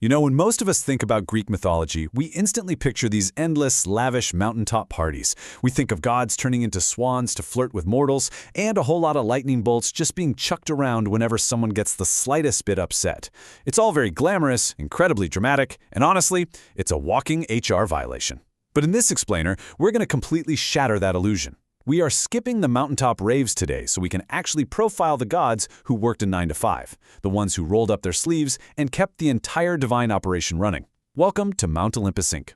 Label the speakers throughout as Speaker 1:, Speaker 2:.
Speaker 1: You know, when most of us think about Greek mythology, we instantly picture these endless, lavish mountaintop parties. We think of gods turning into swans to flirt with mortals, and a whole lot of lightning bolts just being chucked around whenever someone gets the slightest bit upset. It's all very glamorous, incredibly dramatic, and honestly, it's a walking HR violation. But in this explainer, we're going to completely shatter that illusion. We are skipping the mountaintop raves today so we can actually profile the gods who worked a 9 to 5, the ones who rolled up their sleeves and kept the entire divine operation running. Welcome to Mount Olympus Inc.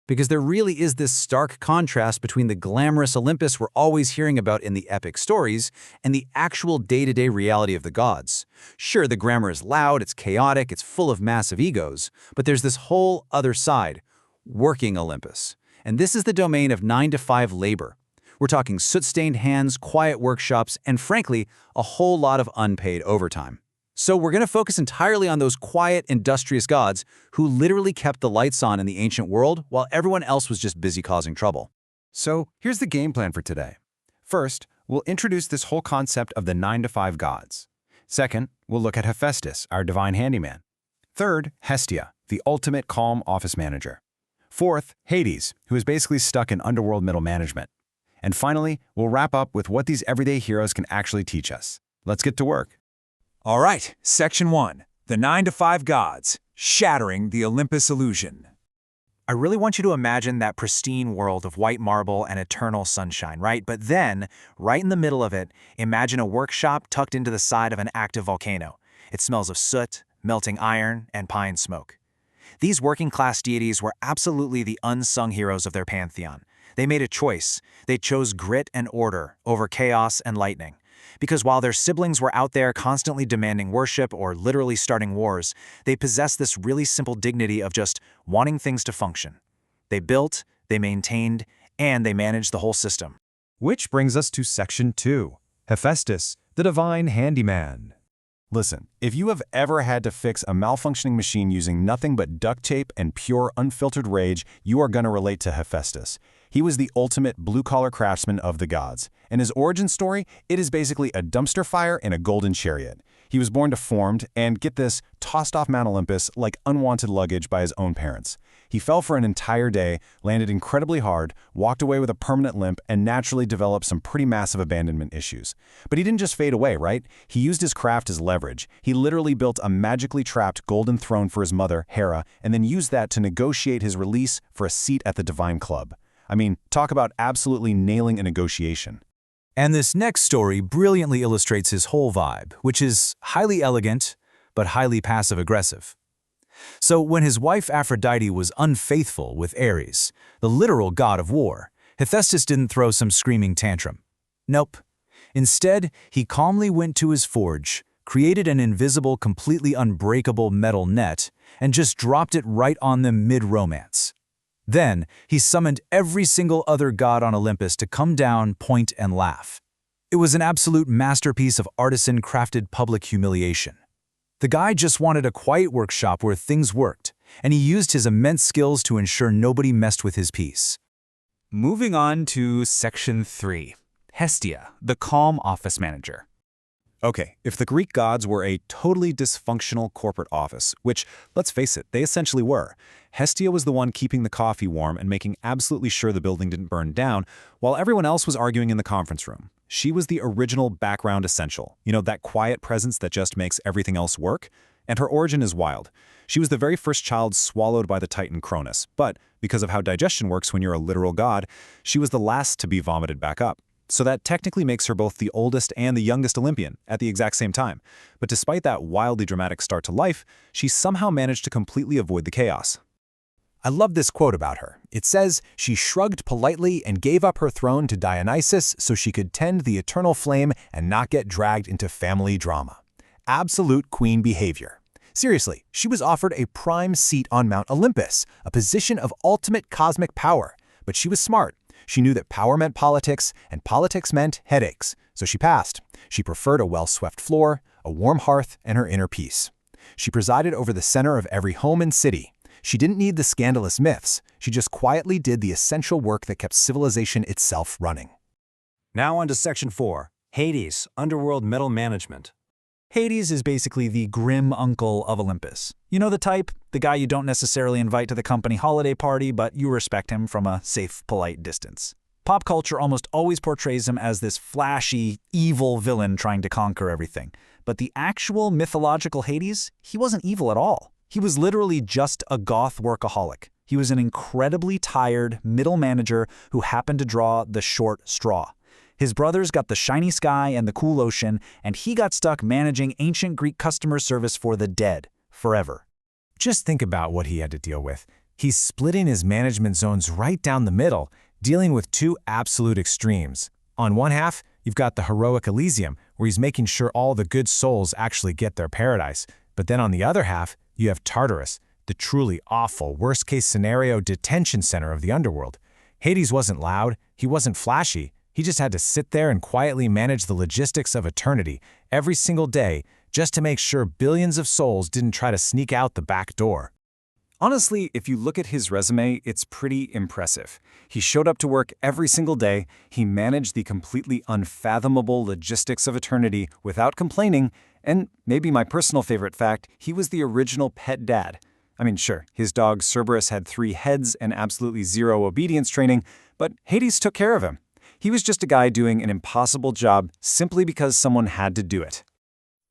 Speaker 2: Because there really is this stark contrast between the glamorous Olympus we're always hearing about in the epic stories and the actual day-to-day reality of the gods. Sure, the glamour is loud, it's chaotic, it's full of massive egos, but there's this whole other side, working Olympus. And this is the domain of 9 to 5 labor. We're talking soot-stained hands, quiet workshops, and frankly, a whole lot of unpaid overtime. So we're going to focus entirely on those quiet, industrious gods who literally kept the lights on in the ancient world while everyone else was just busy causing trouble.
Speaker 3: So here's the game plan for today. First, we'll introduce this whole concept of the 9 to 5 gods. Second, we'll look at Hephaestus, our divine handyman. Third, Hestia, the ultimate calm office manager. Fourth, Hades, who is basically stuck in underworld middle management. And finally, we'll wrap up with what these everyday heroes can actually teach us. Let's get to work.
Speaker 4: All right, Section 1, the 9 to 5 gods, shattering the Olympus illusion. I really want you to imagine that pristine world of white marble and eternal sunshine, right? But then, right in the middle of it, imagine a workshop tucked into the side of an active volcano. It smells of soot, melting iron, and pine smoke. These working-class deities were absolutely the unsung heroes of their pantheon. They made a choice. They chose grit and order over chaos and lightning. Because while their siblings were out there constantly demanding worship or literally starting wars, they possessed this really simple dignity of just wanting things to function. They built, they maintained, and they managed the whole system.
Speaker 5: Which brings us to Section 2, Hephaestus, the Divine Handyman.
Speaker 3: Listen, if you have ever had to fix a malfunctioning machine using nothing but duct tape and pure, unfiltered rage, you are going to relate to Hephaestus. He was the ultimate blue-collar craftsman of the gods. And his origin story, it is basically a dumpster fire in a golden chariot. He was born deformed and, get this, tossed off Mount Olympus like unwanted luggage by his own parents. He fell for an entire day, landed incredibly hard, walked away with a permanent limp, and naturally developed some pretty massive abandonment issues. But he didn't just fade away, right? He used his craft as leverage. He literally built a magically trapped golden throne for his mother, Hera, and then used that to negotiate his release for a seat at the Divine Club. I mean, talk about absolutely nailing a negotiation.
Speaker 2: And this next story brilliantly illustrates his whole vibe, which is highly elegant, but highly passive-aggressive. So when his wife Aphrodite was unfaithful with Ares, the literal god of war, Hephaestus didn't throw some screaming tantrum. Nope. Instead, he calmly went to his forge, created an invisible, completely unbreakable metal net, and just dropped it right on them mid-romance. Then, he summoned every single other god on Olympus to come down, point, and laugh. It was an absolute masterpiece of artisan-crafted public humiliation. The guy just wanted a quiet workshop where things worked, and he used his immense skills to ensure nobody messed with his peace.
Speaker 4: Moving on to Section 3, Hestia, the calm office manager.
Speaker 3: Okay, if the Greek gods were a totally dysfunctional corporate office, which, let's face it, they essentially were, Hestia was the one keeping the coffee warm and making absolutely sure the building didn't burn down, while everyone else was arguing in the conference room. She was the original background essential, you know, that quiet presence that just makes everything else work. And her origin is wild. She was the very first child swallowed by the titan Cronus, but because of how digestion works when you're a literal god, she was the last to be vomited back up. So that technically makes her both the oldest and the youngest Olympian at the exact same time. But despite that wildly dramatic start to life, she somehow managed to completely avoid the chaos.
Speaker 2: I love this quote about her. It says, "She shrugged politely and gave up her throne to Dionysus so she could tend the eternal flame and not get dragged into family drama." Absolute queen behavior. Seriously, she was offered a prime seat on Mount Olympus, a position of ultimate cosmic power. But she was smart. She knew that power meant politics, and politics meant headaches. So she passed. She preferred a well-swept floor, a warm hearth, and her inner peace. She presided over the center of every home and city. She didn't need the scandalous myths. She just quietly did the essential work that kept civilization itself running.
Speaker 6: Now on to Section 4, Hades, Underworld Metal Management.
Speaker 2: Hades is basically the grim uncle of Olympus. You know the type? The guy you don't necessarily invite to the company holiday party, but you respect him from a safe, polite distance. Pop culture almost always portrays him as this flashy, evil villain trying to conquer everything. But the actual mythological Hades, he wasn't evil at all. He was literally just a goth workaholic. He was an incredibly tired middle manager who happened to draw the short straw. His brothers got the shiny sky and the cool ocean, and he got stuck managing ancient Greek customer service for the dead, forever.
Speaker 4: Just think about what he had to deal with. He's splitting his management zones right down the middle, dealing with two absolute extremes. On one half, you've got the heroic Elysium, where he's making sure all the good souls actually get their paradise. But then on the other half, you have Tartarus, the truly awful, worst-case scenario detention center of the underworld. Hades wasn't loud, he wasn't flashy, he just had to sit there and quietly manage the logistics of eternity every single day just to make sure billions of souls didn't try to sneak out the back door.
Speaker 3: Honestly, if you look at his resume, it's pretty impressive. He showed up to work every single day, he managed the completely unfathomable logistics of eternity without complaining, and maybe my personal favorite fact, he was the original pet dad. I mean, sure, his dog Cerberus had 3 heads and absolutely 0 obedience training, but Hades took care of him. He was just a guy doing an impossible job simply because someone had to do it.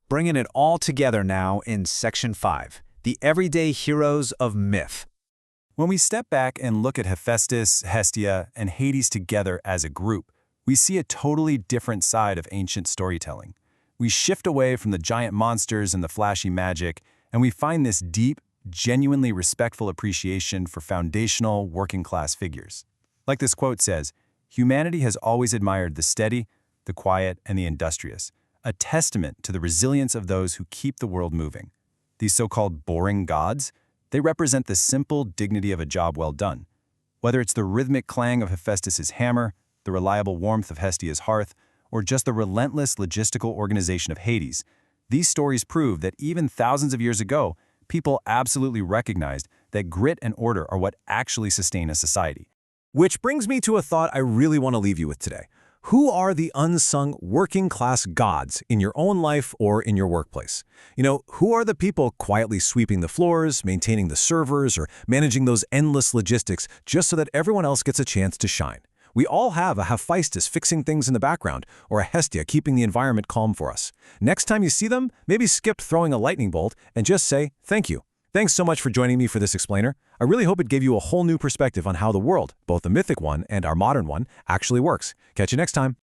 Speaker 1: Bringing it all together now in Section 5, the everyday heroes of myth.
Speaker 3: When we step back and look at Hephaestus, Hestia, and Hades together as a group, we see a totally different side of ancient storytelling. We shift away from the giant monsters and the flashy magic, and we find this deep, genuinely respectful appreciation for foundational, working-class figures. Like this quote says, "Humanity has always admired the steady, the quiet, and the industrious, a testament to the resilience of those who keep the world moving. These so-called boring gods, they represent the simple dignity of a job well done. Whether it's the rhythmic clang of Hephaestus's hammer, the reliable warmth of Hestia's hearth, or just the relentless logistical organization of Hades, these stories prove that even thousands of years ago, people absolutely recognized that grit and order are what actually sustain a society."
Speaker 1: Which brings me to a thought I really want to leave you with today. Who are the unsung working-class gods in your own life or in your workplace? You know, who are the people quietly sweeping the floors, maintaining the servers, or managing those endless logistics just so that everyone else gets a chance to shine? We all have a Hephaestus fixing things in the background, or a Hestia keeping the environment calm for us. Next time you see them, maybe skip throwing a lightning bolt and just say, "Thank you." Thanks so much for joining me for this explainer. I really hope it gave you a whole new perspective on how the world, both the mythic one and our modern one, actually works. Catch you next time.